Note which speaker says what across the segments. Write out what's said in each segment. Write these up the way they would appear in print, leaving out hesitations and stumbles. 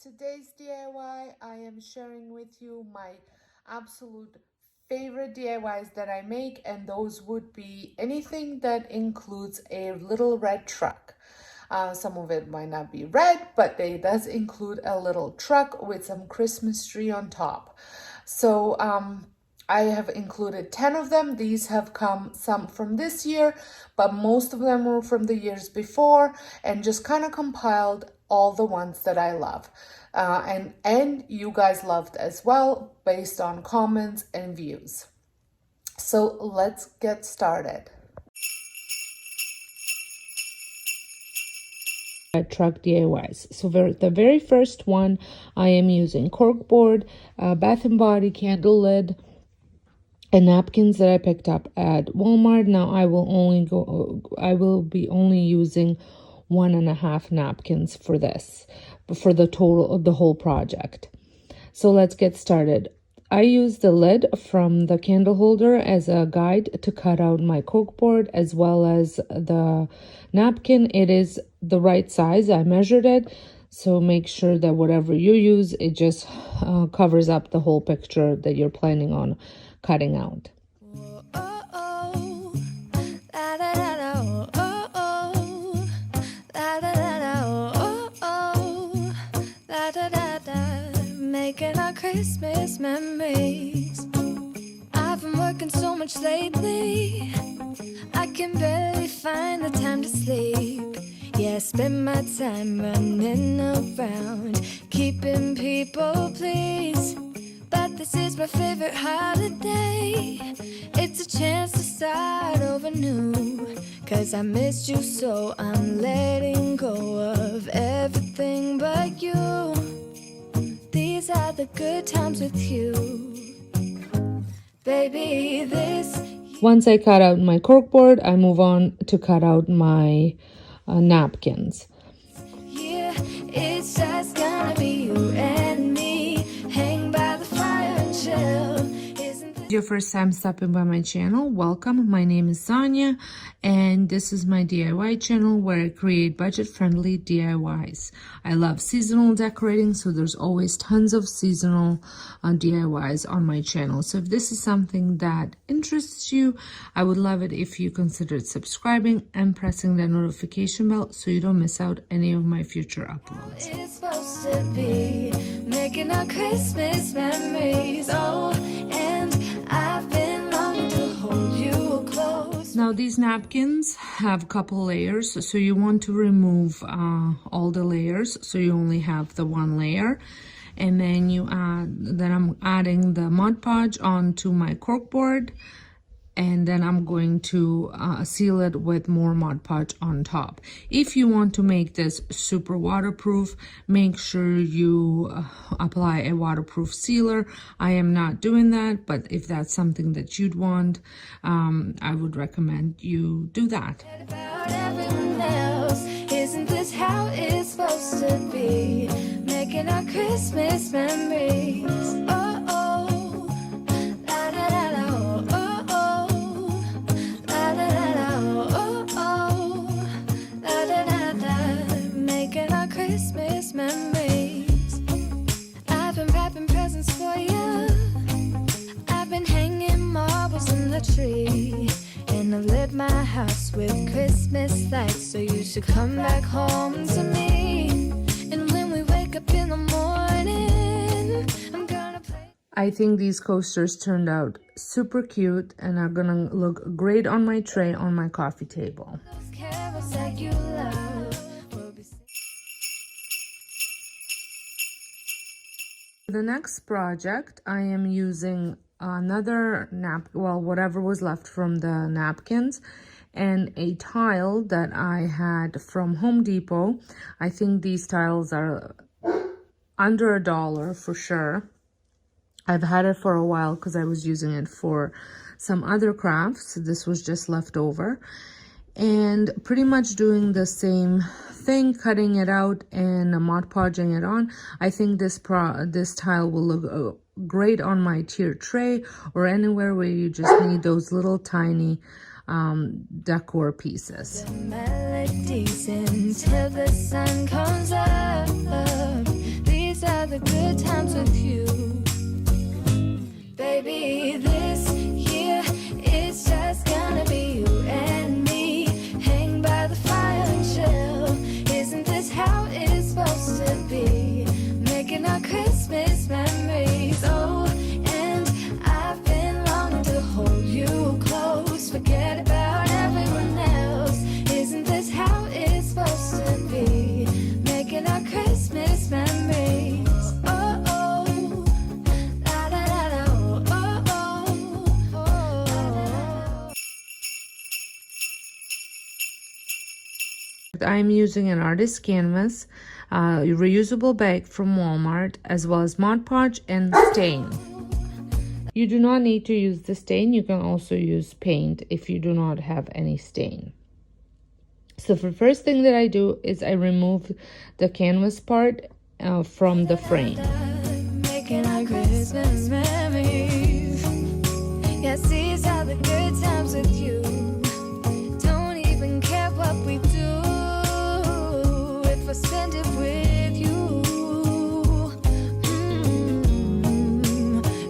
Speaker 1: today's DIY, I am sharing with you my absolute favorite DIYs that I make, and those would be anything that includes a little red truck. Some of it might not be red, but it does include a little truck with some Christmas tree on top. So I have included 10 of them. These have come some from this year, but most of them were from the years before, and just kind of compiled all the ones that I love. And you guys loved as well based on comments and views. So let's get started. Truck DIYs. So the very first one, I am using corkboard, Bath and Body candle lid, and napkins that I picked up at Walmart. Now I will be only using 1.5 napkins for this, for the total of the whole project. So let's get started. I used the lid from the candle holder as a guide to cut out my corkboard, as well as the napkin. It is the right size. I measured it, so make sure that whatever you use, it just covers up the whole picture that you're planning on cutting out.
Speaker 2: Making our Christmas memories. I've been working so much lately, I can barely find the time to sleep. Yeah, I spend my time running around, keeping people pleased. But this is my favorite holiday. It's a chance to start over new. Cause I missed you, so I'm letting go of everything but you. These are the good times with you, baby.
Speaker 1: Once I cut out my corkboard, I move on to cut out my napkins.
Speaker 2: Yeah, it's just gonna be you and me, hang by the fire and chill.
Speaker 1: Your first time stopping by my channel, welcome. My name is Sonja, and this is my DIY channel where I create budget-friendly DIYs. I love seasonal decorating, so there's always tons of seasonal DIYs on my channel. So if this is something that interests you, I would love it if you considered subscribing and pressing the notification bell so you don't miss out any of my future uploads.
Speaker 2: It's supposed to be making our Christmas memories. Oh, and I've been longing to hold you close.
Speaker 1: Now these napkins have a couple layers, so you want to remove all the layers, so you only have the one layer. And then I'm adding the Mod Podge onto my corkboard, and then I'm going to seal it with more Mod Podge on top. If you want to make this super waterproof, make sure you apply a waterproof sealer. I am not doing that, but if that's something that you'd want, I would recommend you do that.
Speaker 2: About everyone else, isn't this how it's supposed to be? Making our Christmas memories. Oh, oh, la da da da, oh, oh, la da da da, oh, oh, la da da da. Making our Christmas memories. I've been wrapping presents for you. I've been hanging marbles in the tree. And I've lit my house with Christmas lights, so you should come back home to me. And when we wake up in the morning, I'm gonna play.
Speaker 1: I think these coasters turned out super cute and are gonna look great on my tray on my coffee table.
Speaker 2: Those carols that you love. We'll be
Speaker 1: The next project, I am using another whatever was left from the napkins, and a tile that I had from Home Depot. I think these tiles are under $1 for sure. I've had it for a while because I was using it for some other crafts. This was just left over, and pretty much doing the same thing, cutting it out and Mod Podging it on. I think this tile will look great on my tiered tray or anywhere where you just need those little tiny decor pieces.
Speaker 2: the melodies until the sun comes up. These the good times with you. Baby, this year it's just gonna be you and me. Hang by the fire and chill. Isn't this how it's supposed to be? Making our Christmas memories. Oh, and I've been longing to hold you close. Forget about everyone else. Isn't this how it's supposed to be? Making our Christmas memories. Oh, oh, la la la la, oh, oh, oh, oh.
Speaker 1: I'm using an artist canvas, reusable bag from Walmart, as well as Mod Podge and stain. You do not need to use the stain. You can also use paint if you do not have any stain. So the first thing that I do is I remove the canvas part from the frame.
Speaker 2: Making our Christmas memories. Yeah, these are the good times with you. Don't even care what we do if I spend it with you.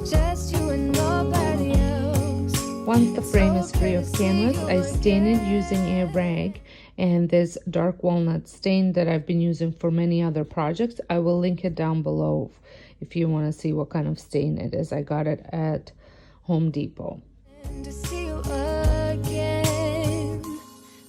Speaker 2: Just you and nobody else.
Speaker 1: Once the frame is free of canvas, I stain it using a rag and this dark walnut stain that I've been using for many other projects. I will link it down below if you want to see what kind of stain it is. I got it at Home Depot.
Speaker 2: To see you again,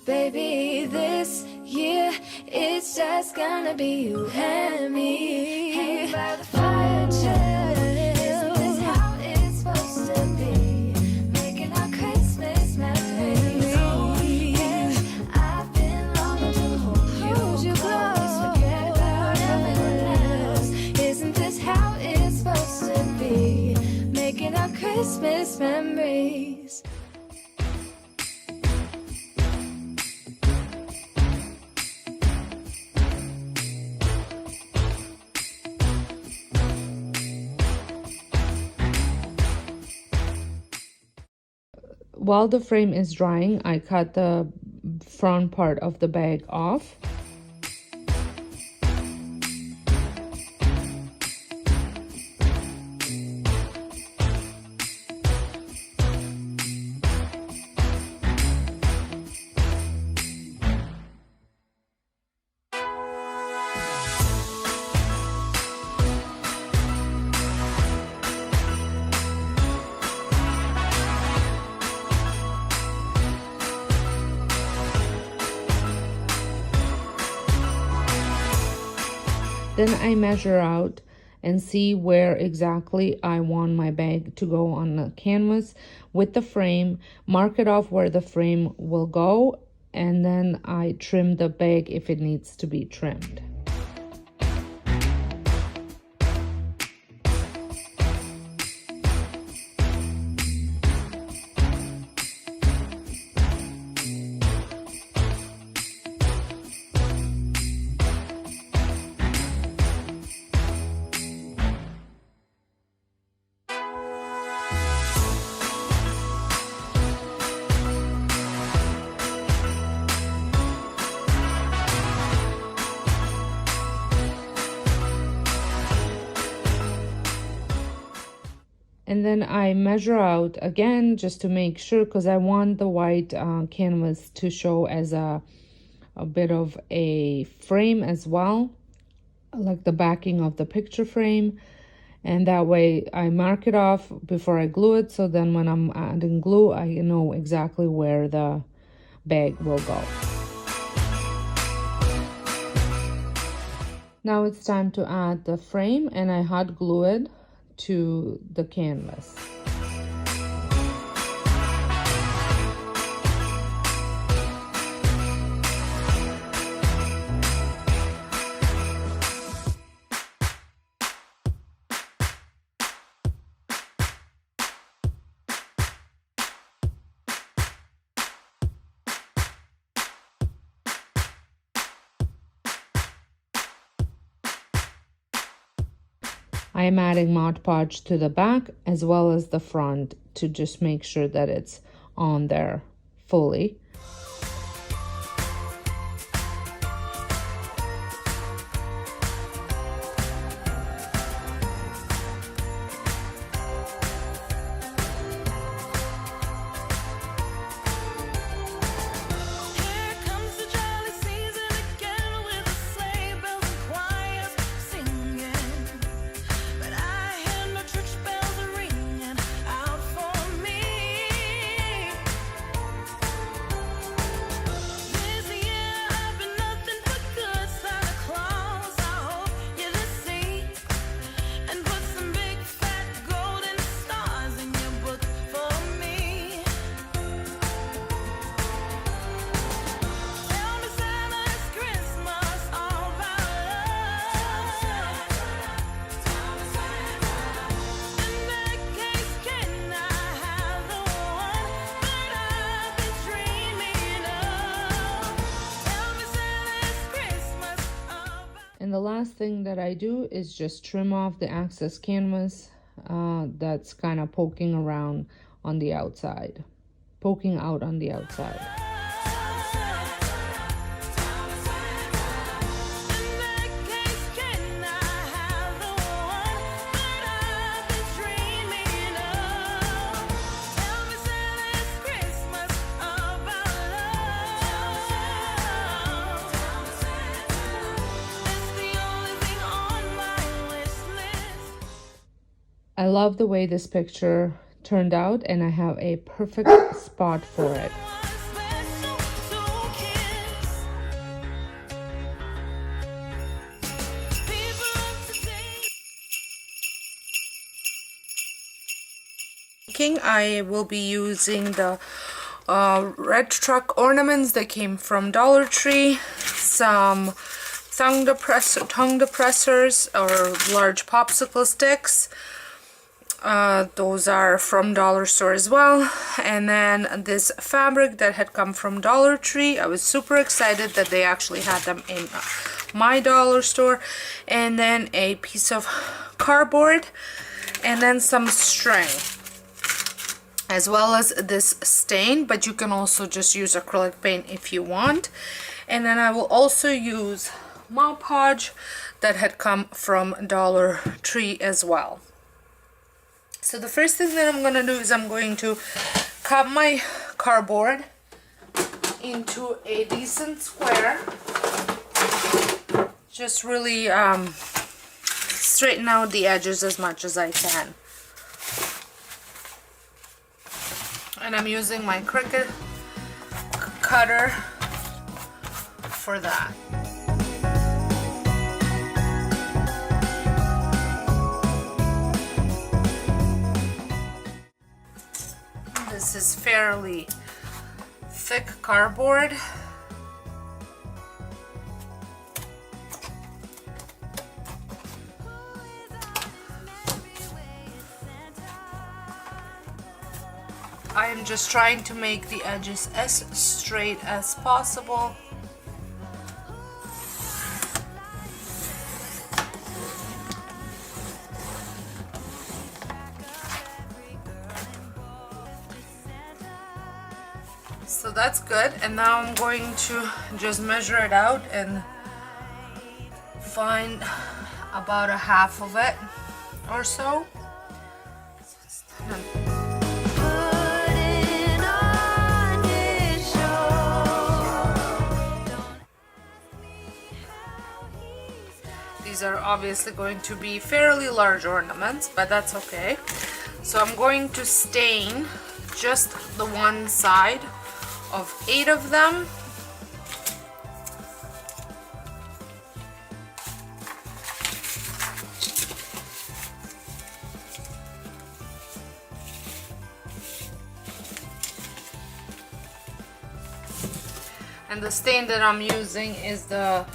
Speaker 2: baby, this year it's just gonna be you and me. Hang by the fire and chill. Isn't this how it's supposed to be? Making our Christmas memories. Yeah, I've been longing to hold you close. Forget about everyone else. Isn't this how it's supposed to be? Making our Christmas memories.
Speaker 1: While the frame is drying, I cut the front part of the bag off. Then I measure out and see where exactly I want my bag to go on the canvas with the frame, mark it off where the frame will go, and then I trim the bag if it needs to be trimmed. And then I measure out again just to make sure, because I want the white canvas to show as a bit of a frame as well, like the backing of the picture frame. And that way I mark it off before I glue it, so then when I'm adding glue, I know exactly where the bag will go. Now it's time to add the frame, and I hot glue it to the canvas. I am adding Mod Podge to the back as well as the front to just make sure that it's on there fully. the last thing that I do is just trim off the excess canvas that's kind of poking around on the outside, poking out on the outside. I love the way this picture turned out, and I have a perfect spot for it. I will be using the red truck ornaments that came from Dollar Tree, some tongue depressors or large popsicle sticks. Those are from Dollar Store as well. And then this fabric that had come from Dollar Tree. I was super excited that they actually had them in my Dollar Store. And then a piece of cardboard, and then some string, as well as this stain, but you can also just use acrylic paint if you want. And then I will also use Mod Podge that had come from Dollar Tree as well. So the first thing that I'm going to do is I'm going to cut my cardboard into a decent square. Just really straighten out the edges as much as I can. And I'm using my Cricut cutter for that. This is fairly thick cardboard. I am just trying to make the edges as straight as possible. So that's good, and now I'm going to just measure it out and find about a half of it or so. These are obviously going to be fairly large ornaments, but that's okay. So I'm going to stain just the one side of 8 of them. And the stain that I'm using is a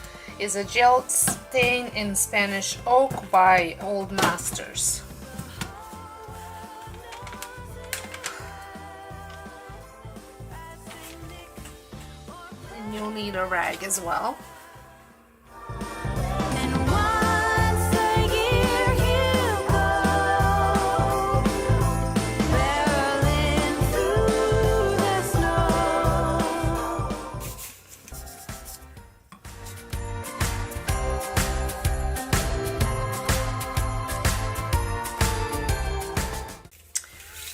Speaker 1: gel stain in Spanish Oak by Old Masters. And you'll need a rag as well.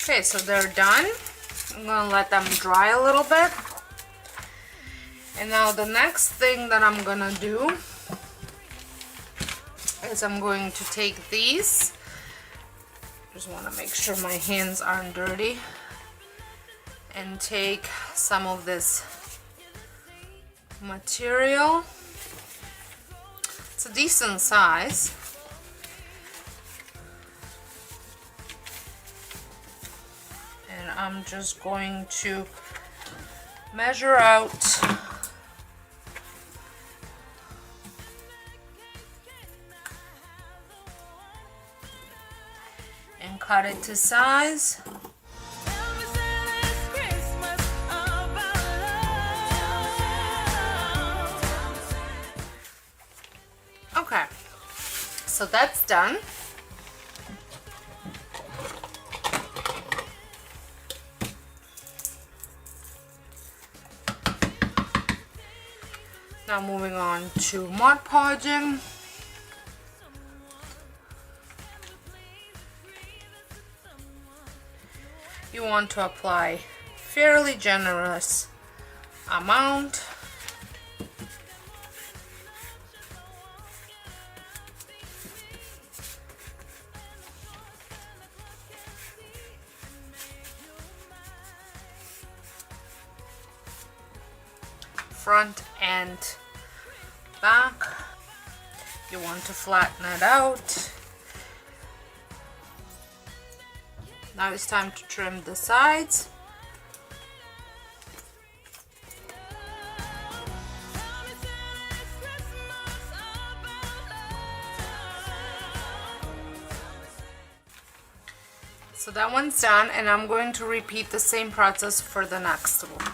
Speaker 1: Okay, so they're done. I'm gonna let them dry a little bit. And now the next thing that I'm gonna do is I'm going to take these. Just wanna make sure my hands aren't dirty. And take some of this material. It's a decent size. And I'm just going to measure out and cut it to size. Okay, So that's done. Now moving on to Mod Podging. You want to apply fairly generous amount. Front and back. You want to flatten it out. Now it's time to trim the sides. So that one's done, and I'm going to repeat the same process for the next one.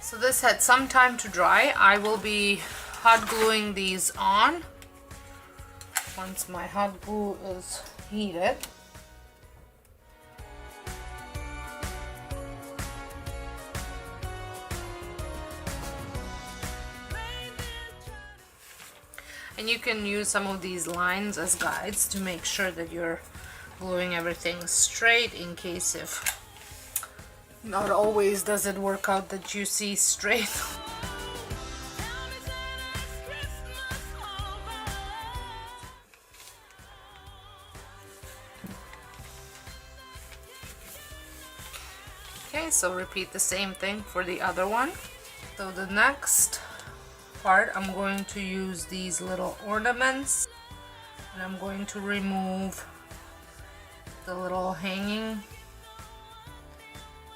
Speaker 1: So this had some time to dry. I will be hot gluing these on once my hot glue is heated. And you can use some of these lines as guides to make sure that you're gluing everything straight, in case if not always does it work out that you see straight. Okay, so repeat the same thing for the other one. So the next part, I'm going to use these little ornaments, and I'm going to remove the little hanging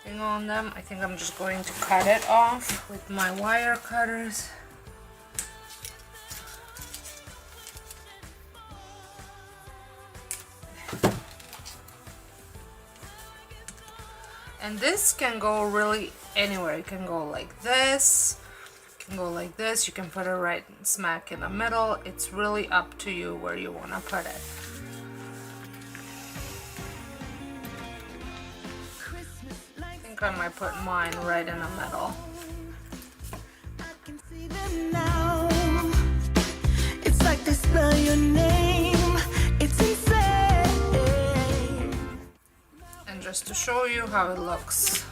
Speaker 1: thing on them. I think I'm just going to cut it off with my wire cutters. And this can go really anywhere. It can go like this, it can go like this, you can put it right smack in the middle. It's really up to you where you want to put it. I think I might put mine right in the middle. It's like they spell your name. It's insane. And just to show you how it looks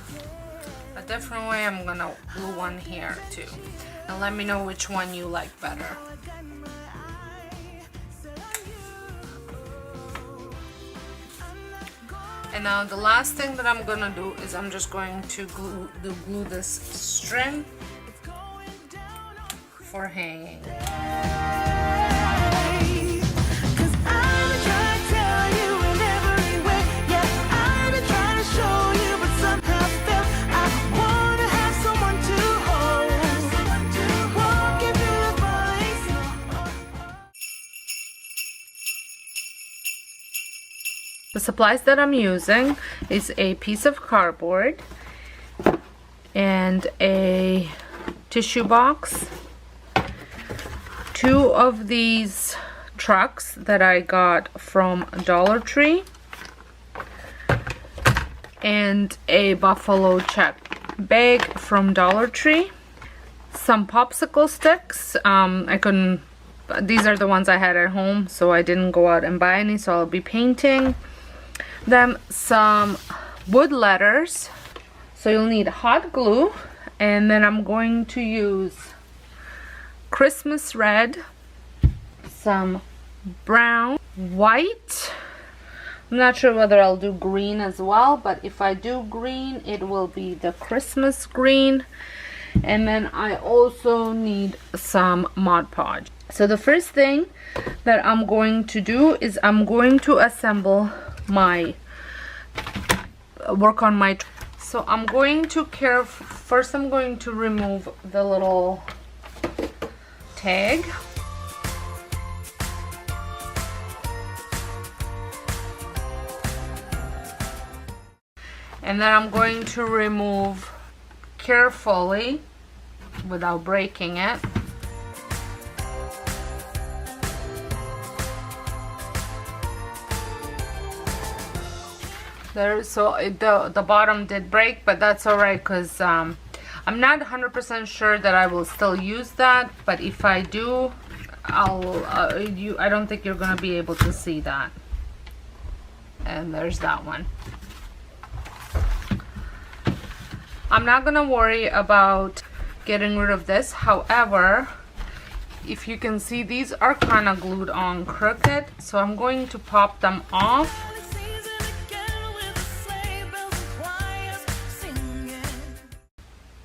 Speaker 1: a different way, I'm gonna glue one here too. And let me know which one you like better. And now the last thing that I'm gonna do is I'm just going to glue this string for hanging. The supplies that I'm using is a piece of cardboard and a tissue box, 2 of these trucks that I got from Dollar Tree, and a buffalo check bag from Dollar Tree, some popsicle sticks. These are the ones I had at home, so I didn't go out and buy any, so I'll be painting them. Some wood letters, so you'll need hot glue, and then I'm going to use Christmas red, some brown, white. I'm not sure whether I'll do green as well, but if I do green, it will be the Christmas green. And then I also need some Mod Podge. So the first thing that I'm going to do is I'm going to assemble work on my. So I'm going to first I'm going to remove the little tag. And then I'm going to remove carefully without breaking it There, so the bottom did break, but that's all right, because I'm not 100% sure that I will still use that, but if I do, I don't think you're gonna be able to see that. And there's that one. I'm not gonna worry about getting rid of this. However, if you can see, these are kind of glued on crooked, so I'm going to pop them off.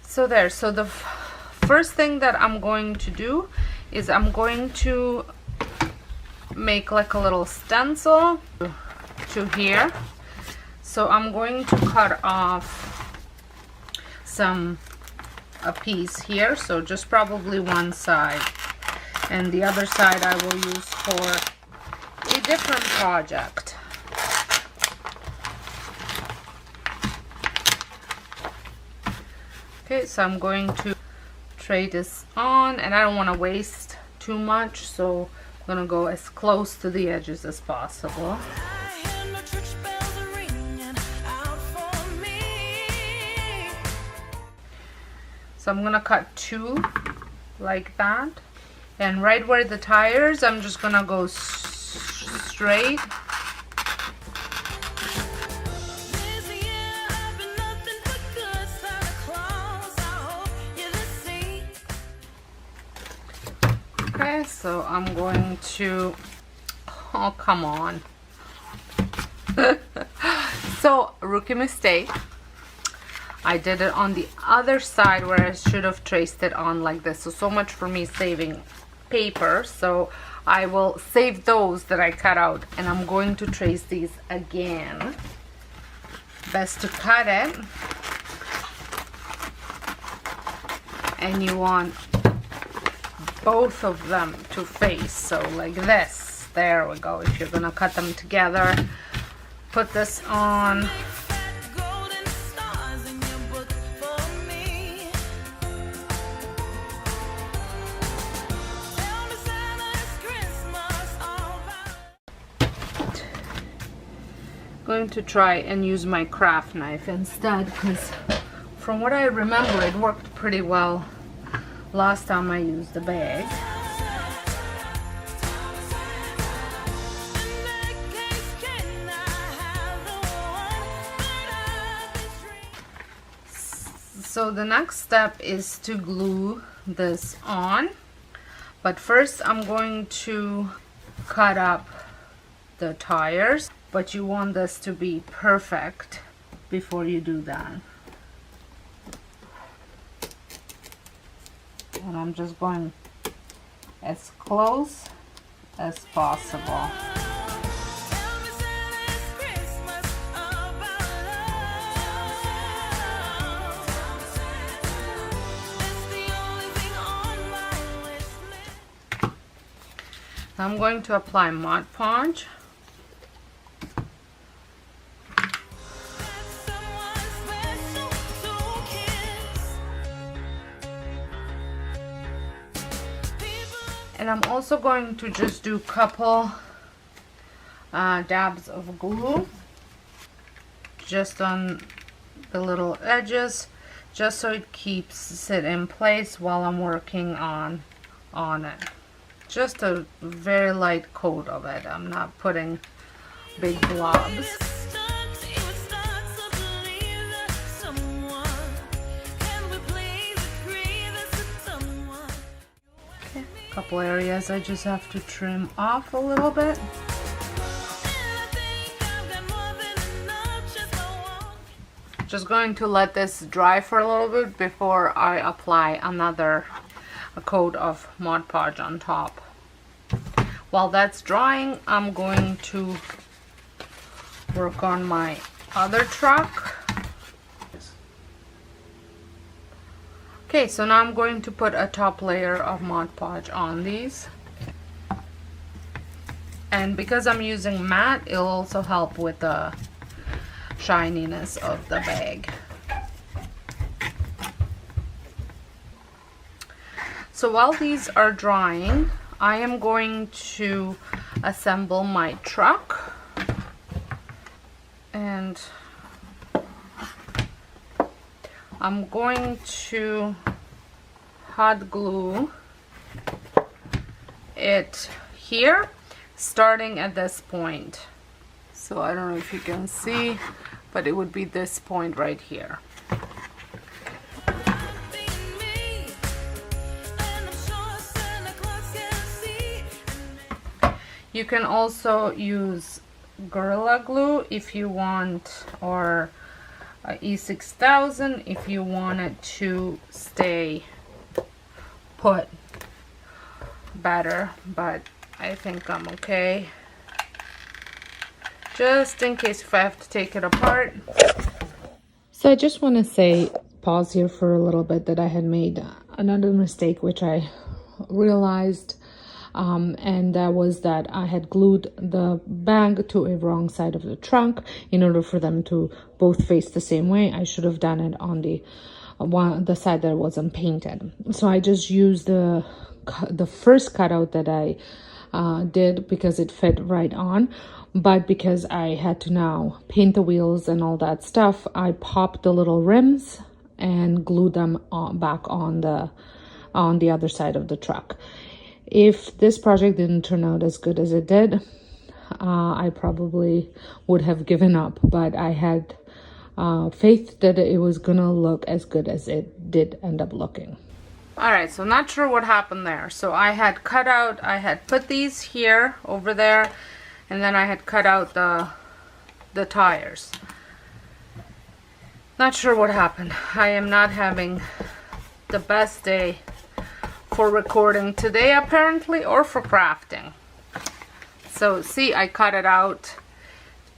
Speaker 1: So there, so the first thing that I'm going to do is I'm going to make like a little stencil to here. So I'm going to cut off a piece here, so just probably one side, and the other side I will use for a different project. Okay, so I'm going to tray this on, and I don't want to waste too much, so I'm going to go as close to the edges as possible. So I'm going to cut two like that, and right where the tires, I'm just going to go straight. Okay, so I'm going to, oh, come on. So, rookie mistake. I did it on the other side where I should have traced it on like this. So much for me saving paper. So I will save those that I cut out, and I'm going to trace these again. Best to cut it. And you want both of them to face, so like this. There we go. If you're gonna cut them together, put this on. Going to try and use my craft knife instead, because from what I remember, it worked pretty well last time I used the bag. So the next step is to glue this on, but first I'm going to cut up the tires, but you want this to be perfect before you do that. And I'm just going as close as possible. I'm going to apply Mod Podge. And I'm also going to just do a couple dabs of glue just on the little edges, just so it keeps it in place while I'm working on it. Just a very light coat of it. I'm not putting big blobs. Couple areas I just have to trim off a little bit. Just going to let this dry for a little bit before I apply another coat of Mod Podge on top. While that's drying, I'm going to work on my other truck. Okay, so now I'm going to put a top layer of Mod Podge on these. And because I'm using matte, it'll also help with the shininess of the bag. So while these are drying, I am going to assemble my truck. And I'm going to hot glue it here, starting at this point. So I don't know if you can see, but it would be this point right here. You can also use Gorilla Glue if you want, or E6000 if you want it to stay put better, but I think I'm okay. Just in case if I have to take it apart. So I just want to say, pause here for a little bit, that I had made another mistake which I realized, and that was that I had glued the bag to a wrong side of the trunk in order for them to both face the same way. I should have done it on the side that wasn't painted. So I just used the first cutout that I did because it fit right on, but because I had to now paint the wheels and all that stuff, I popped the little rims and glued them back on the other side of the truck. If this project didn't turn out as good as it did, I probably would have given up, but I had faith that it was gonna look as good as it did end up looking. All right, so not sure what happened there. So I had put these here, over there, and then I had cut out the tires. Not sure what happened. I am not having the best day for recording today, apparently, or for crafting. So see, I cut it out.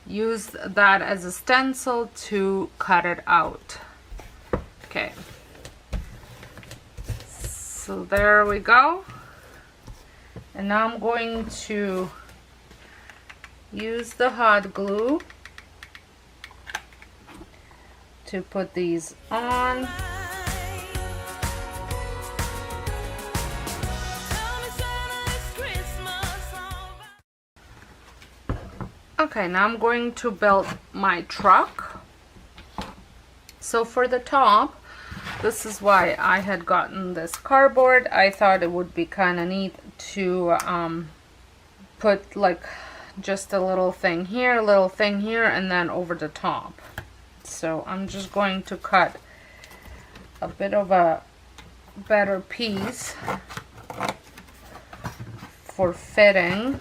Speaker 1: Used that as a stencil to cut it out. Okay. So there we go. And now I'm going to use the hot glue to put these on. Okay, now I'm going to build my truck. So for the top, this is why I had gotten this cardboard. I thought it would be kind of neat to put like just a little thing here, and then over the top. So I'm just going to cut a bit of a better piece for fitting.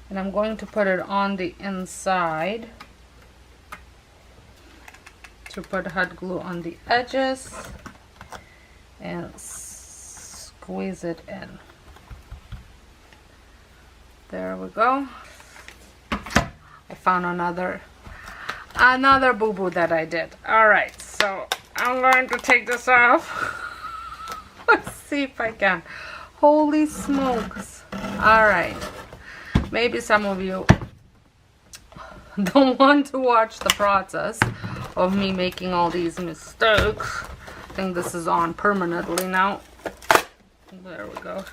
Speaker 1: And I'm going to put it on the inside to put hot glue on the edges and squeeze it in. There we go. I found another boo-boo that I did. All right, so I'm going to take this off. Let's see if I can. Holy smokes. All right. Maybe some of you don't want to watch the process of me making all these mistakes. I think this is on permanently now. There we go.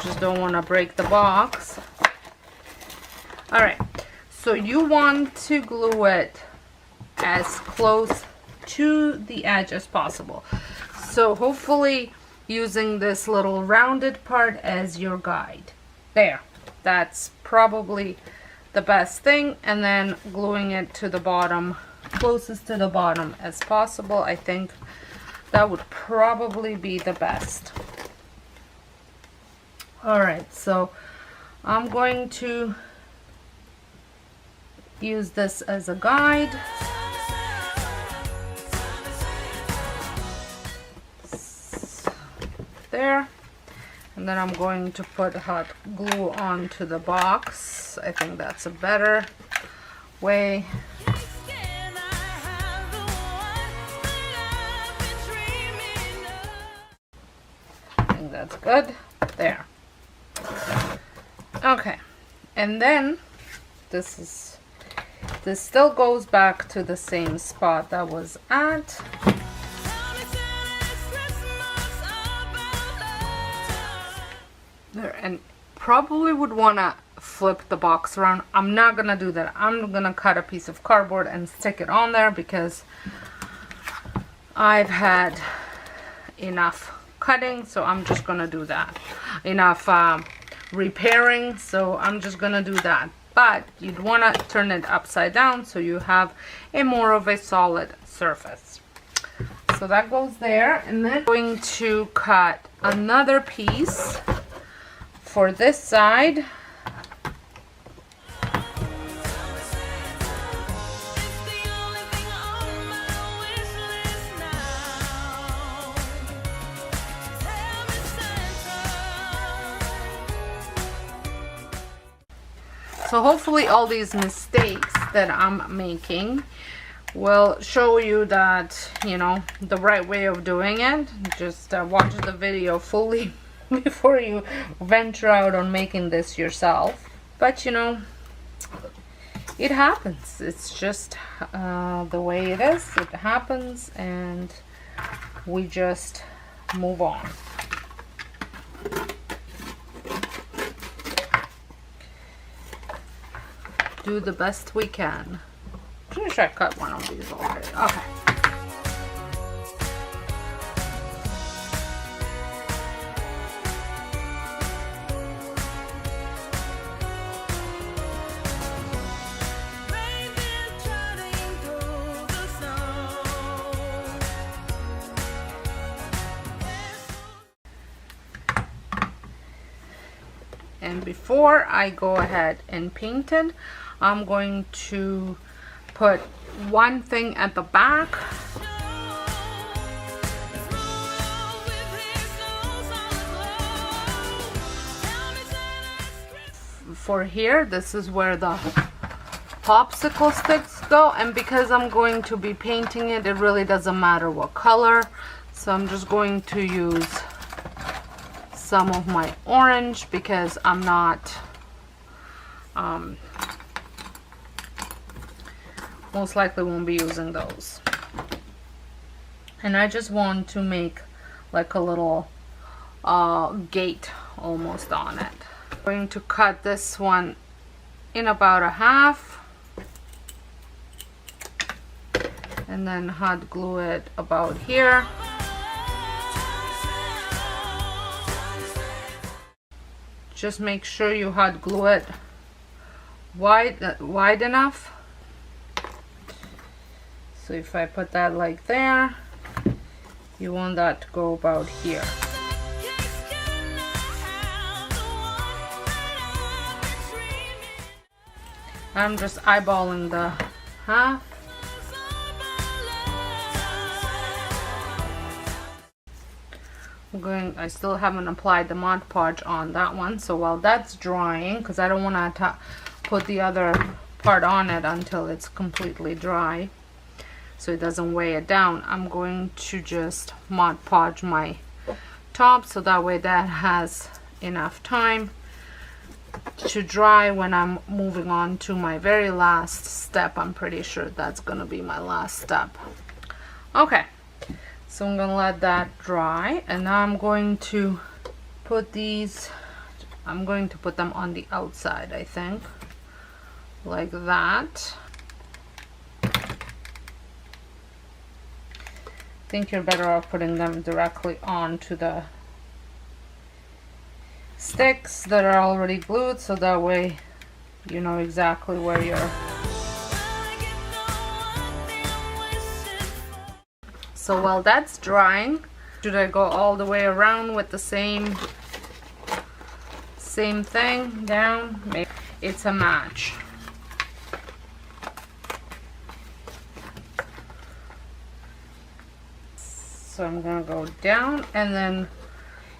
Speaker 1: Just don't want to break the box. Alright, so you want to glue it as close to the edge as possible. So hopefully using this little rounded part as your guide. There, that's probably the best thing, and then gluing it to the bottom, closest to the bottom as possible. I think that would probably be the best. Alright, so I'm going to use this as a guide. There, and then I'm going to put hot glue onto the box. I think that's a better way. I think that's good. There. Okay, and then this still goes back to the same spot that was at. there, and probably would want to flip the box around. I'm not gonna do that. I'm gonna cut a piece of cardboard and stick it on there because I've had enough cutting, so I'm just gonna do that. Enough repairing, so I'm just gonna do that. But you'd want to turn it upside down so you have a more of a solid surface. So that goes there, and then I'm going to cut another piece for this side. So hopefully all these mistakes that I'm making will show you that, you know, the right way of doing it. Just watch the video fully before you venture out on making this yourself. But you know, it happens. It's just the way it is. It happens, and we just move on. Do the best we can. I'm pretty sure I cut one of these already. Okay. And before I go ahead and paint it, I'm going to put one thing at the back. For here, this is where the popsicle sticks go, and because I'm going to be painting it, it really doesn't matter what color. So I'm just going to use some of my orange because I'm not most likely won't be using those. And I just want to make like a little gate almost on it. I'm going to cut this one in about a half and then hot glue it about here. Just make sure you hot glue it wide enough. So if I put that like there, you want that to go about here. I'm just eyeballing the half. I still haven't applied the Mod Podge on that one, so while that's drying, because I don't want to put the other part on it until it's completely dry so it doesn't weigh it down, I'm going to just Mod Podge my top so that way that has enough time to dry when I'm moving on to my very last step. I'm pretty sure that's gonna be my last step. Okay, so I'm gonna let that dry, and now I'm going to put these, I'm going to put them on the outside, I think, like that. I think you're better off putting them directly onto the sticks that are already glued, so that way you know exactly where you're. So while that's drying, should I go all the way around with the same thing down? Maybe it's a match. So I'm gonna go down and then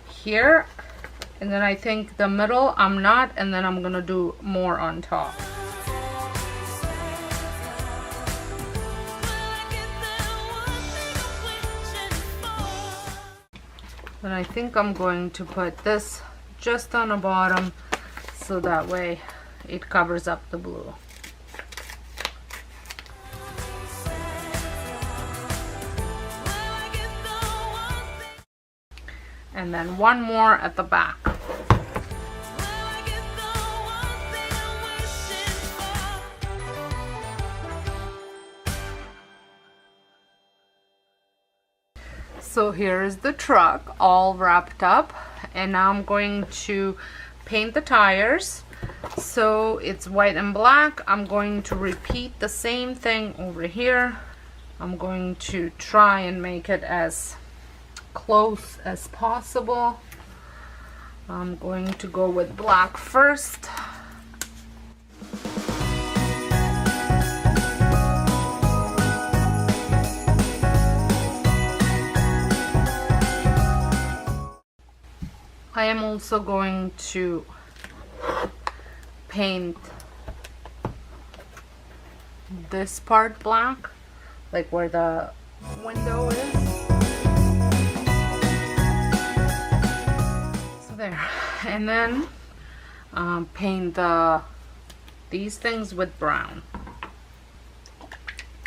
Speaker 1: here, and then I think the middle I'm not, and then I'm gonna do more on top. And I think I'm going to put this just on the bottom so that way it covers up the blue. And then one more at the back. So here is the truck all wrapped up, and now I'm going to paint the tires. So it's white and black. I'm going to repeat the same thing over here. I'm going to try and make it as close as possible. I'm going to go with black first. I am also going to paint this part black, like where the window is. So there. And then paint these things with brown.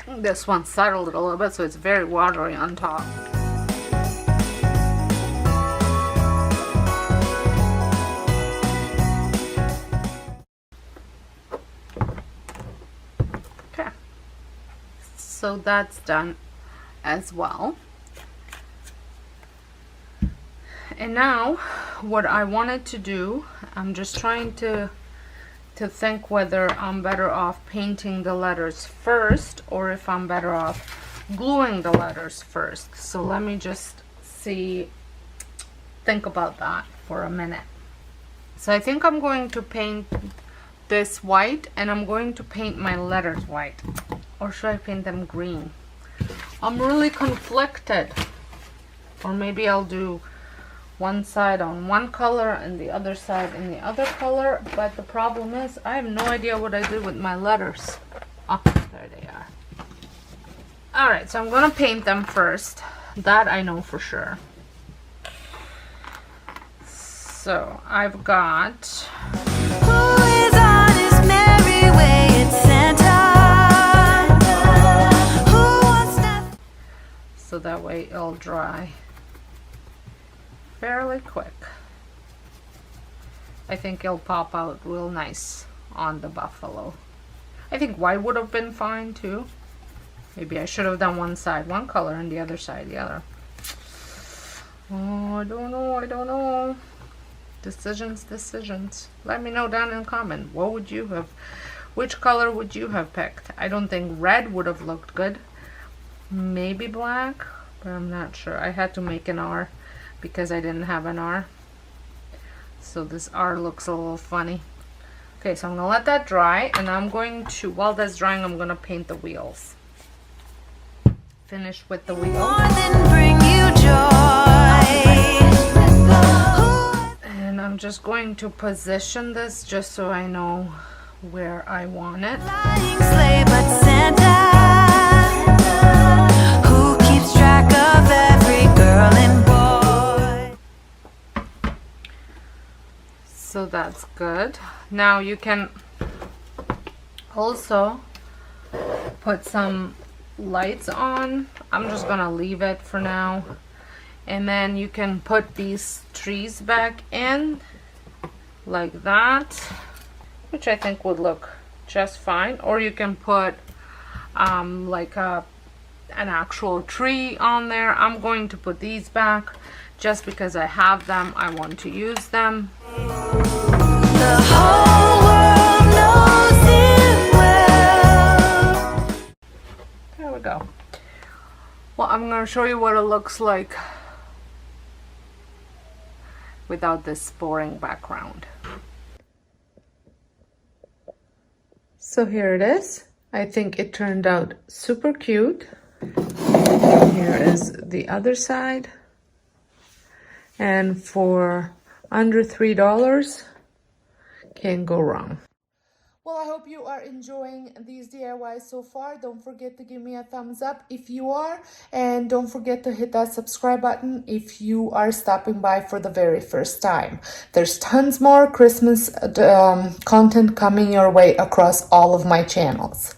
Speaker 1: This one settled a little bit, so it's very watery on top. So that's done as well. And now what I wanted to do, I'm just trying to think whether I'm better off painting the letters first or if I'm better off gluing the letters first. So let me just think about that for a minute. So I think I'm going to paint this white, and I'm going to paint my letters white. Or should I paint them green? I'm really conflicted. Or maybe I'll do one side on one color and the other side in the other color. But the problem is I have no idea what I did with my letters. Oh, there they are. Alright, so I'm gonna paint them first. That I know for sure. So I've got... So that way it'll dry fairly quick. I think it'll pop out real nice on the buffalo. I think white would have been fine too. Maybe I should have done one side one color and the other side the other. Oh, I don't know. Decisions. Let me know down in the comment. What would you have, which color would you have picked? I don't think red would have looked good. Maybe black, but I'm not sure. I had to make an R because I didn't have an R. So this R looks a little funny. Okay, so I'm gonna let that dry, and I'm going to, while that's drying, I'm gonna paint the wheels. Finish with the wheels. And I'm just going to position this just so I know where I want it. So that's good. Now you can also put some lights on. I'm just gonna leave it for now. And then you can put these trees back in like that, which I think would look just fine. Or you can put like an actual tree on there. I'm going to put these back just because I have them. I want to use them. The whole world knows it well. There we go. Well, I'm going to show you what it looks like without this boring background. So here it is. I think it turned out super cute. Here is the other side. And for under $3, can't go wrong. Well, I hope you are enjoying these DIYs so far. Don't forget to give me a thumbs up if you are. And don't forget to hit that subscribe button if you are stopping by for the very first time. There's tons more Christmas content coming your way across all of my channels.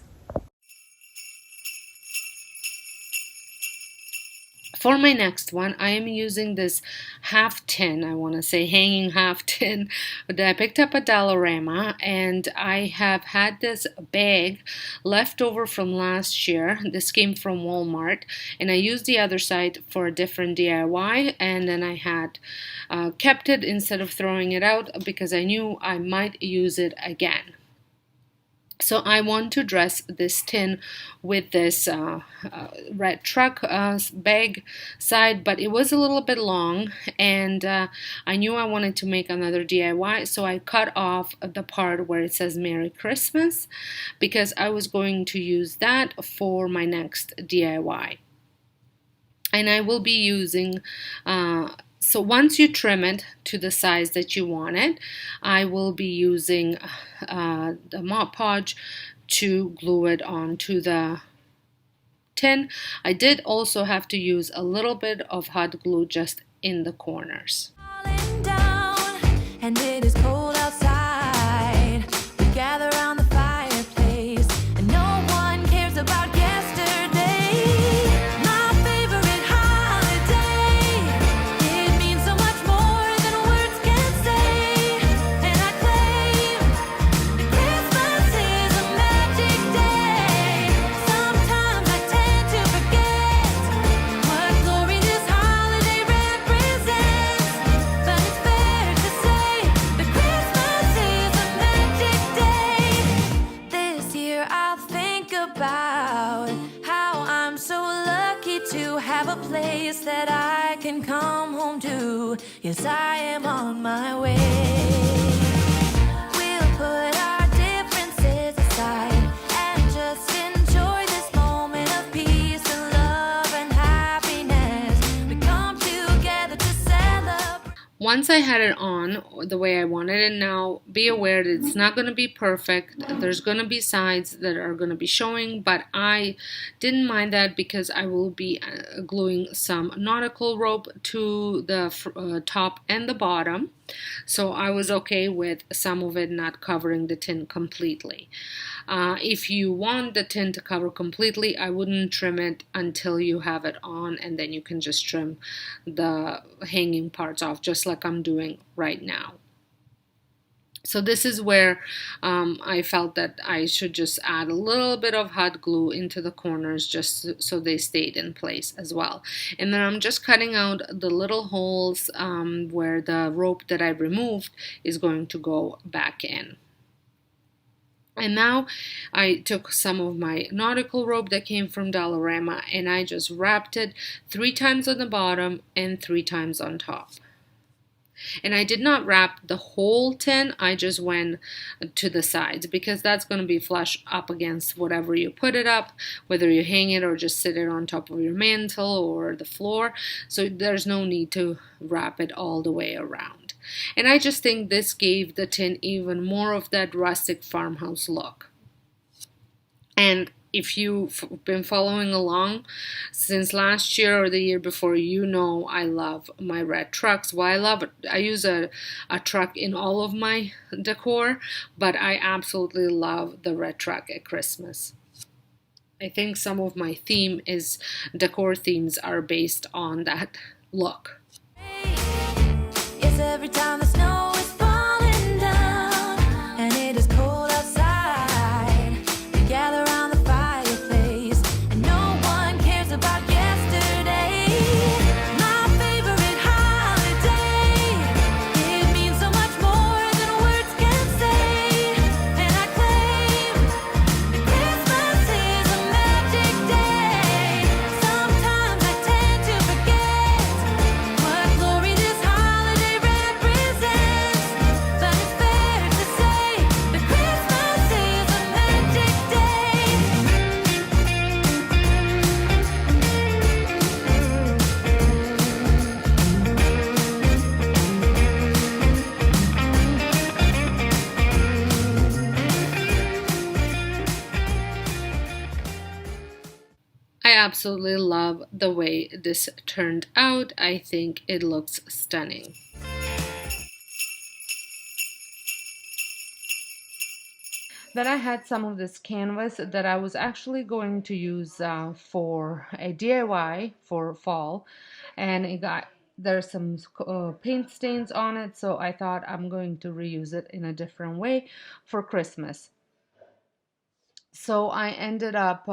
Speaker 1: For my next one, I am using this half tin, I want to say hanging half tin, that I picked up at Dollarama, and I have had this bag left over from last year. This came from Walmart, and I used the other side for a different DIY, and then I had kept it instead of throwing it out because I knew I might use it again. So I want to dress this tin with this red truck bag side, but it was a little bit long, and I knew I wanted to make another DIY, so I cut off the part where it says Merry Christmas because I was going to use that for my next DIY. And I will be using so once you trim it to the size that you want it, I will be using the Mod Podge to glue it onto the tin. I did also have to use a little bit of hot glue just in the corners.
Speaker 2: Falling down, and it is cold outside. We gather around the fireplace, and no one cares about yesterday. My favorite holiday. It means so much more than words can say. And I claim that Christmas is a magic day. Sometimes I tend to forget what glory this holiday represents. But it's fair to say that Christmas is a magic day. This year I'll think about how I'm so lucky to have a place that I can come home to. Yes, I am on my way. We'll put our differences aside and just enjoy this moment of peace and love and happiness. We come together to celebrate.
Speaker 1: Once I had it on the way I wanted it, now be aware that it's not going to be perfect. There's going to be sides that are going to be showing, but I didn't mind that because I will be gluing some nautical rope to the top and the bottom. So I was okay with some of it not covering the tin completely. If you want the tin to cover completely, I wouldn't trim it until you have it on, and then you can just trim the hanging parts off, just like I'm doing right now. So this is where I felt that I should just add a little bit of hot glue into the corners just so they stayed in place as well. And then I'm just cutting out the little holes where the rope that I removed is going to go back in. And now I took some of my nautical rope that came from Dollarama and I just wrapped it 3 times on the bottom and 3 times on top. And I did not wrap the whole tin, I just went to the sides because that's going to be flush up against whatever you put it up, whether you hang it or just sit it on top of your mantle or the floor. So there's no need to wrap it all the way around. And I just think this gave the tin even more of that rustic farmhouse look. And if you've been following along since last year or the year before, you know I love my red trucks. Well, I love it. I use a truck in all of my decor, but I absolutely love the red truck at Christmas. I think some of my decor themes are based on that look.
Speaker 2: Yes, every time the snow is falling down and it is cold outside, we gather around the fireplace and no one cares about yesterday. My favorite holiday. It means so much more than words can say. And I claim that Christmas is a magic day. Sometimes I tend to forget what glory this holiday represents. But it's fair to say that Christmas is a magic day.
Speaker 1: I absolutely love the way this turned out. I think it looks stunning. Then I had some of this canvas that I was actually going to use for a DIY for fall, and there's some paint stains on it, so I thought I'm going to reuse it in a different way for Christmas. So I ended up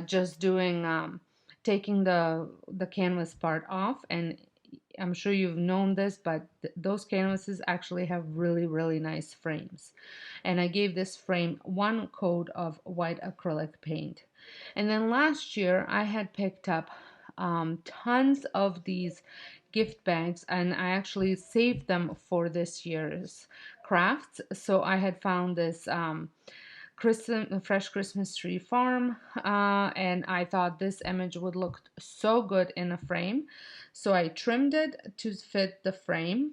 Speaker 1: just doing taking the canvas part off, and I'm sure you've known this, but those canvases actually have really nice frames. And I gave this frame one coat of white acrylic paint. And then last year I had picked up tons of these gift bags, and I actually saved them for this year's crafts. So I had found this fresh Christmas tree farm, and I thought this image would look so good in a frame, so I trimmed it to fit the frame.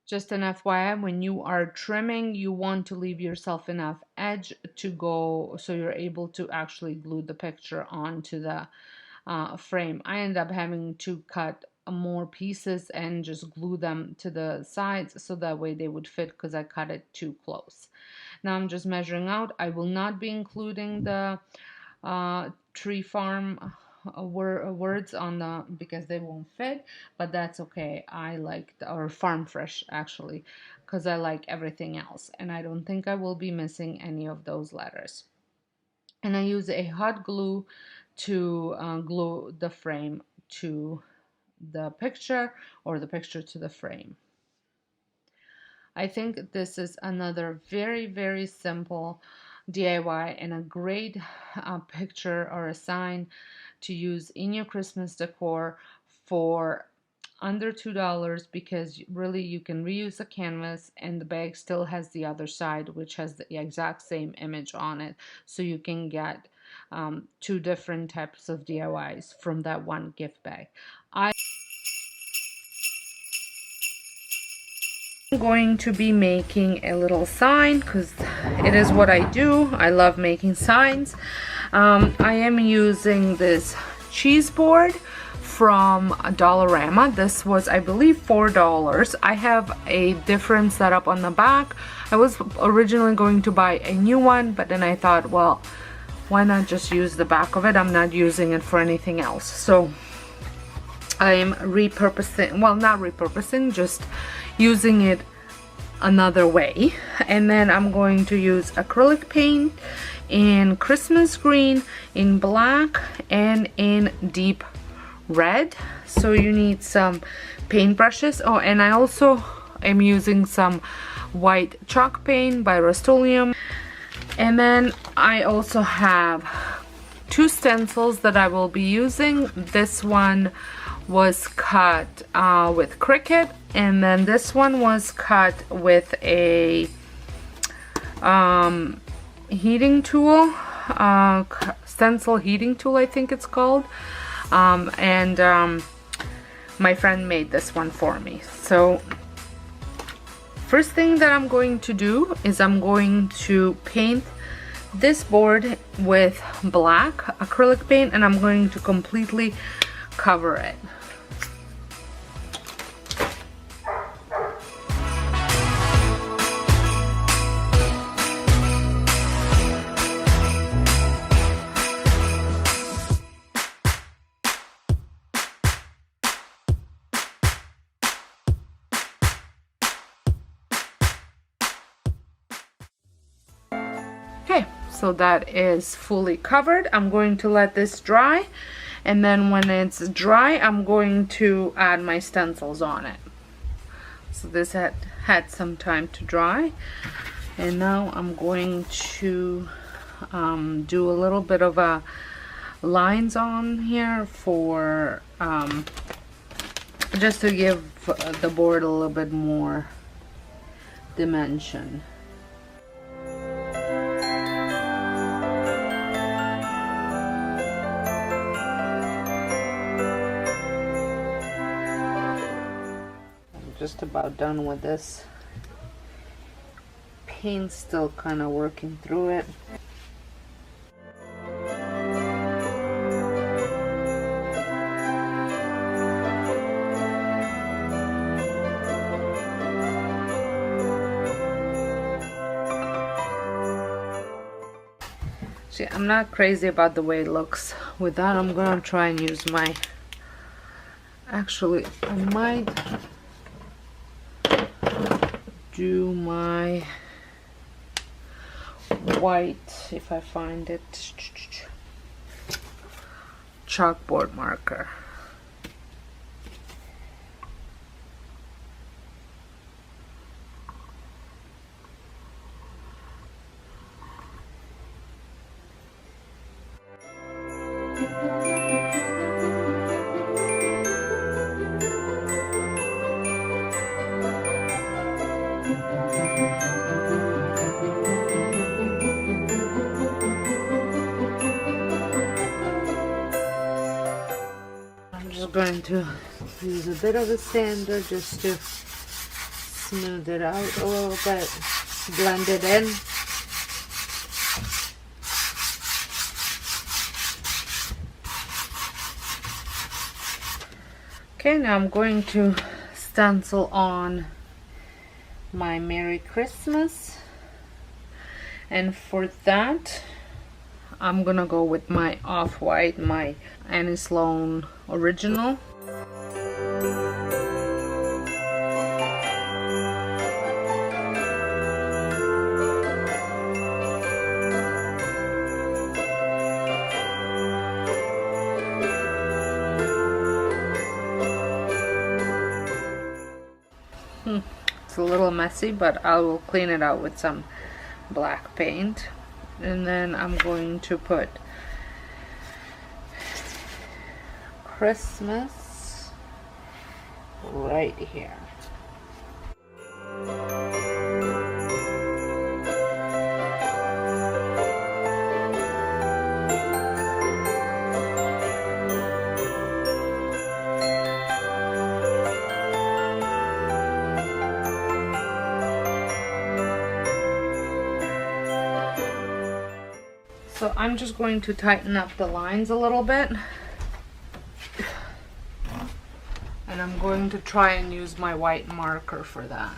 Speaker 1: Just an FYI, when you are trimming, you want to leave yourself enough edge to go so you're able to actually glue the picture onto the frame. I ended up having to cut more pieces and just glue them to the sides so that way they would fit, because I cut it too close. Now I'm just measuring out. I will not be including the tree farm words on the, because they won't fit, but that's okay. I like or farm fresh actually, because I like everything else, and I don't think I will be missing any of those letters. And I use a hot glue to glue the frame to the picture, or the picture to the frame. I think this is another very simple DIY and a great picture or a sign to use in your Christmas decor for under $2, because really you can reuse the canvas, and the bag still has the other side which has the exact same image on it, so you can get two different types of DIYs from that one gift bag. I'm going to be making a little sign because it is what I do. I love making signs. I am using this cheese board from Dollarama. This was, I believe, $4. I have a different setup on the back. I was originally going to buy a new one, but then I thought, well, why not just use the back of it? I'm not using it for anything else. So I'm repurposing, well, not repurposing, just using it another way. And then I'm going to use acrylic paint in Christmas green, in black, and in deep red. So you need some paint brushes. Oh, and I also am using some white chalk paint by Rust-Oleum. And then I also have two stencils that I will be using. This one was cut with Cricut, and then this one was cut with a heating tool, stencil heating tool, I think it's called. My friend made this one for me. So first thing that I'm going to do is I'm going to paint this board with black acrylic paint, and I'm going to completely cover it. Okay, so that is fully covered. I'm going to let this dry, and then when it's dry, I'm going to add my stencils on it. So this had some time to dry, and now I'm going to do a little bit of a lines on here for just to give the board a little bit more dimension. Just about done with this. Paint still kind of working through it. See, I'm not crazy about the way it looks. With that, I'm gonna try and use my, actually, I might do my white, if I find it, chalkboard marker. I'm just going to use a bit of a sander just to smooth it out a little bit, blend it in. Okay, now I'm going to stencil on my Merry Christmas, and for that I'm gonna go with my off-white, my Annie Sloan original. It's a little messy, but I will clean it out with some black paint. And then I'm going to put Christmas right here. So I'm just going to tighten up the lines a little bit. And I'm going to try and use my white marker for that.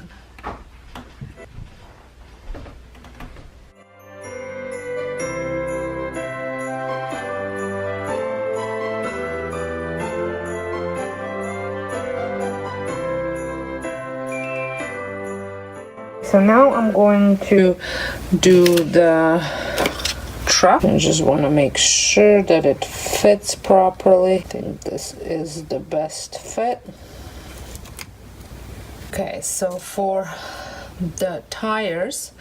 Speaker 1: So now I'm going to do the truck. I just want to make sure that it fits properly. I think this is the best fit. Okay, so for the tires,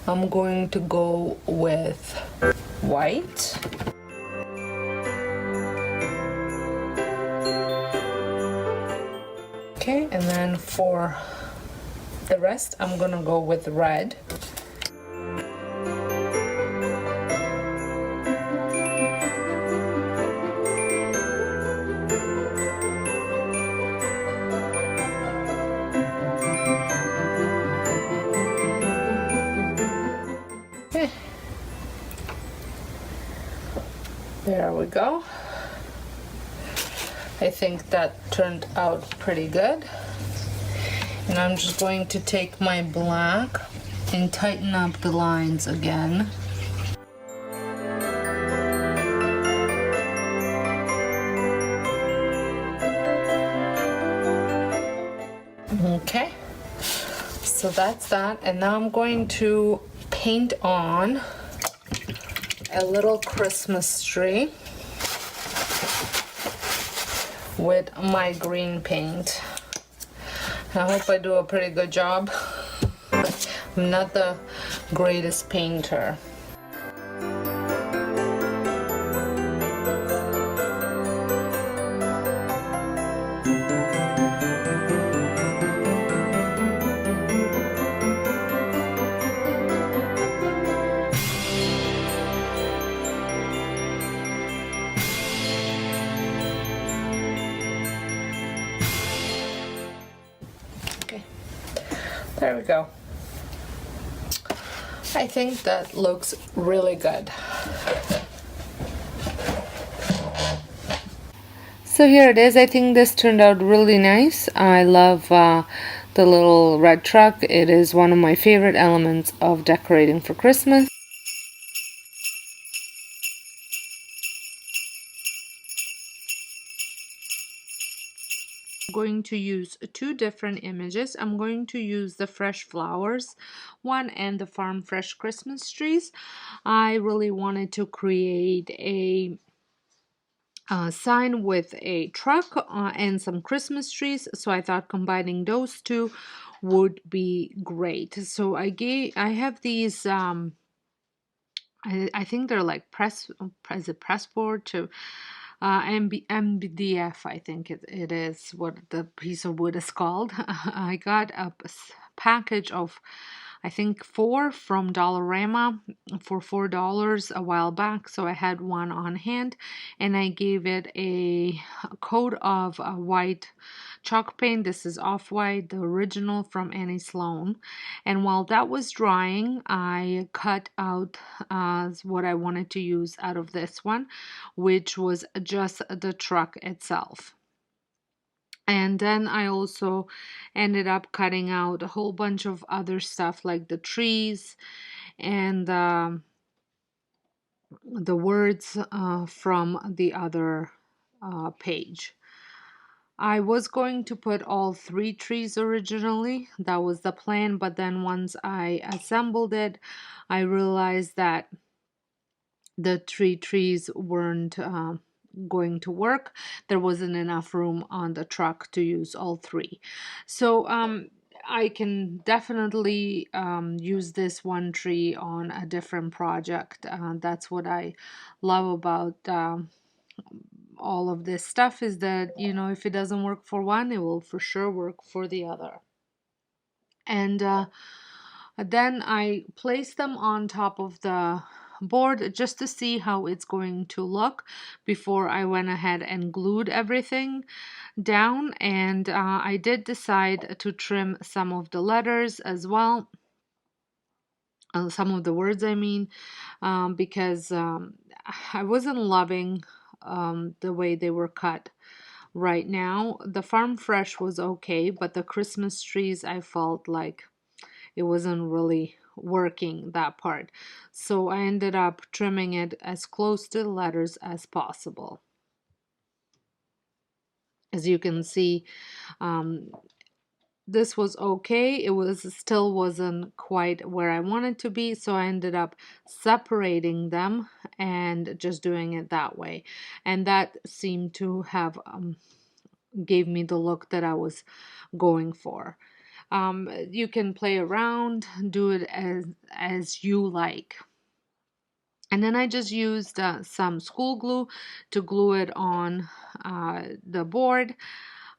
Speaker 1: I'm going to go with white. Okay, and then for the rest, I'm gonna go with red. There we go. I think that turned out pretty good. And I'm just going to take my black and tighten up the lines again. Okay, so that's that. And now I'm going to paint on a little Christmas tree with my green paint. I hope I do a pretty good job. I'm not the greatest painter. There we go. I think that looks really good. So here it is. I think this turned out really nice. I love the little red truck. It is one of my favorite elements of decorating for Christmas. going to use two different images. I'm going to use the fresh flowers one and the farm fresh Christmas trees. I really wanted to create a sign with a truck and some Christmas trees, so I thought combining those two would be great. So I have these I think they're like is it press board to MDF, I think it is what the piece of wood is called. I got a package of, I think, four from Dollarama for $4 a while back. So I had one on hand and I gave it a coat of white chalk paint. This is Off-White, the original from Annie Sloan. And while that was drying, I cut out what I wanted to use out of this one, which was just the truck itself. And then I also ended up cutting out a whole bunch of other stuff like the trees and the words from the other page. I was going to put all three trees originally. That was the plan, but then once I assembled it, I realized that the three trees weren't going to work. There wasn't enough room on the truck to use all three. So I can definitely use this one tree on a different project. That's what I love about all of this stuff, is that, you know, if it doesn't work for one, it will for sure work for the other. And then I place them on top of the board just to see how it's going to look before I went ahead and glued everything down. And I did decide to trim some of the letters as well, some of the words I mean, because I wasn't loving the way they were cut right now. The farm fresh was okay, but the Christmas trees, I felt like it wasn't really working, that part. So I ended up trimming it as close to the letters as possible. As you can see, this was okay. It was still wasn't quite where I wanted to be, so I ended up separating them and just doing it that way. And that seemed to have gave me the look that I was going for. You can play around, do it as you like. And then I just used some school glue to glue it on the board.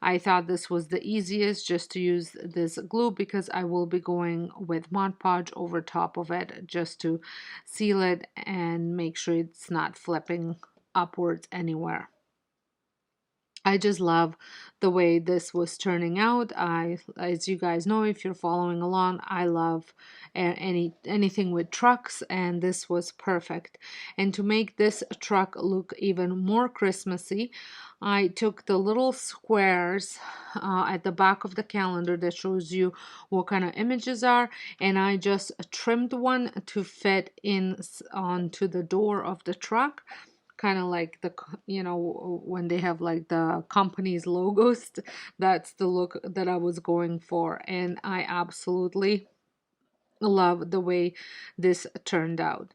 Speaker 1: I thought this was the easiest, just to use this glue, because I will be going with Mod Podge over top of it just to seal it and make sure it's not flipping upwards anywhere. I just love the way this was turning out. As you guys know, if you're following along, I love anything with trucks, and this was perfect. And to make this truck look even more Christmassy, I took the little squares at the back of the calendar that shows you what kind of images are, and I just trimmed one to fit in onto the door of the truck, kind of like the, you know, when they have like the company's logos. That's the look that I was going for, and I absolutely love the way this turned out.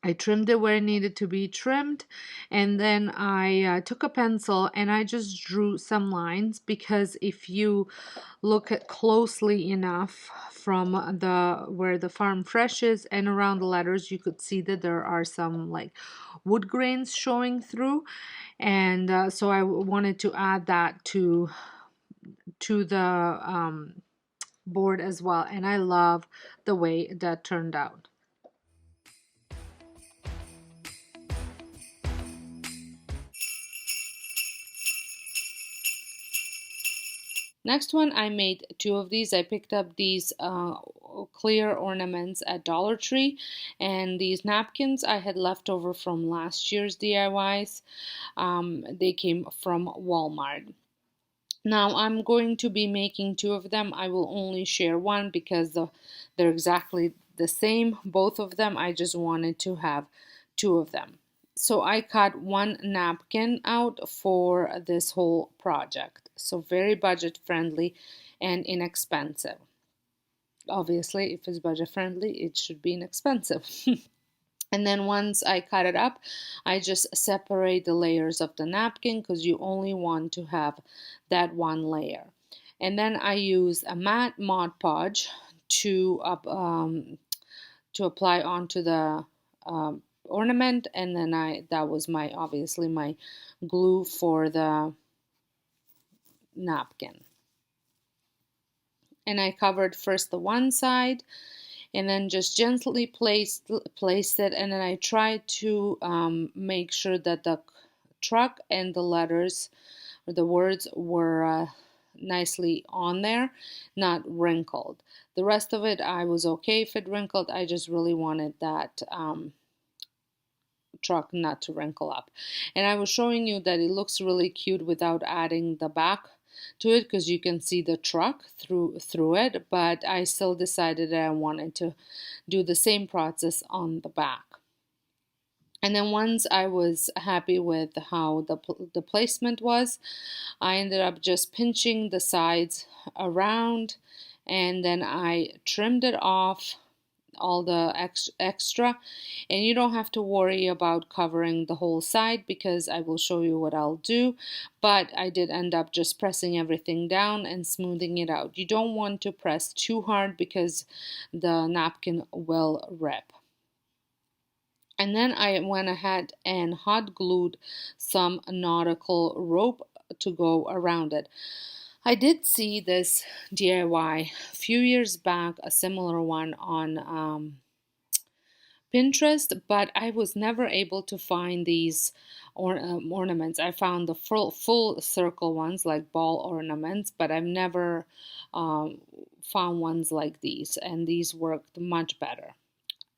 Speaker 1: I trimmed it where it needed to be trimmed, and then I took a pencil and I just drew some lines, because if you look at closely enough from the where the farm fresh is and around the letters, you could see that there are some like wood grains showing through, and so I wanted to add that to the board as well, and I love the way that turned out. Next one, I made two of these. I picked up these clear ornaments at Dollar Tree, and these napkins I had left over from last year's DIYs. They came from Walmart. Now I'm going to be making two of them. I will only share one because they're exactly the same, both of them. I just wanted to have two of them. So I cut one napkin out for this whole project. So very budget friendly and inexpensive. Obviously, if it's budget friendly, it should be inexpensive. And then once I cut it up, I just separate the layers of the napkin because you only want to have that one layer. And then I use a matte Mod Podge to apply onto the ornament, and then that was my obviously my glue for the napkin. And I covered first the one side and then just gently placed it, and then I tried to make sure that the truck and the letters or the words were nicely on there, not wrinkled. The rest of it I was okay if it wrinkled. I just really wanted that truck not to wrinkle up. And I was showing you that it looks really cute without adding the back to it because you can see the truck through it, but I still decided that I wanted to do the same process on the back. And then once I was happy with how the placement was, I ended up just pinching the sides around, and then I trimmed it off all the extra, and you don't have to worry about covering the whole side because I will show you what I'll do, but I did end up just pressing everything down and smoothing it out. You don't want to press too hard because the napkin will rip. And then I went ahead and hot glued some nautical rope to go around it. I did see this DIY a few years back, a similar one on Pinterest, but I was never able to find these ornaments. I found the full circle ones like ball ornaments, but I've never found ones like these, and these worked much better.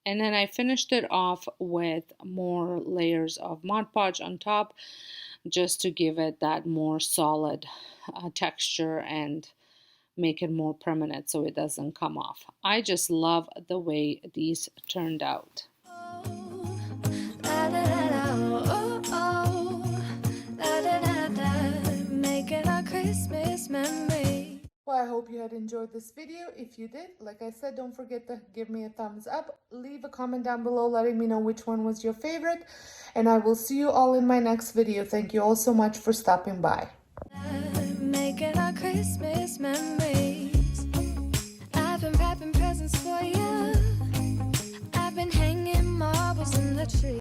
Speaker 1: And then I finished it off with more layers of Mod Podge on top, just to give it that more solid texture and make it more permanent so it doesn't come off. I just love the way these turned out.
Speaker 2: Making our Christmas memory.
Speaker 1: Well, I hope you had enjoyed this video. If you did, like I said, don't forget to give me a thumbs up. Leave a comment down below letting me know which one was your favorite. And I will see you all in my next video. Thank you all so much for stopping by.
Speaker 2: Making our Christmas memories. I've been wrapping presents for you. I've been hanging marbles in the tree.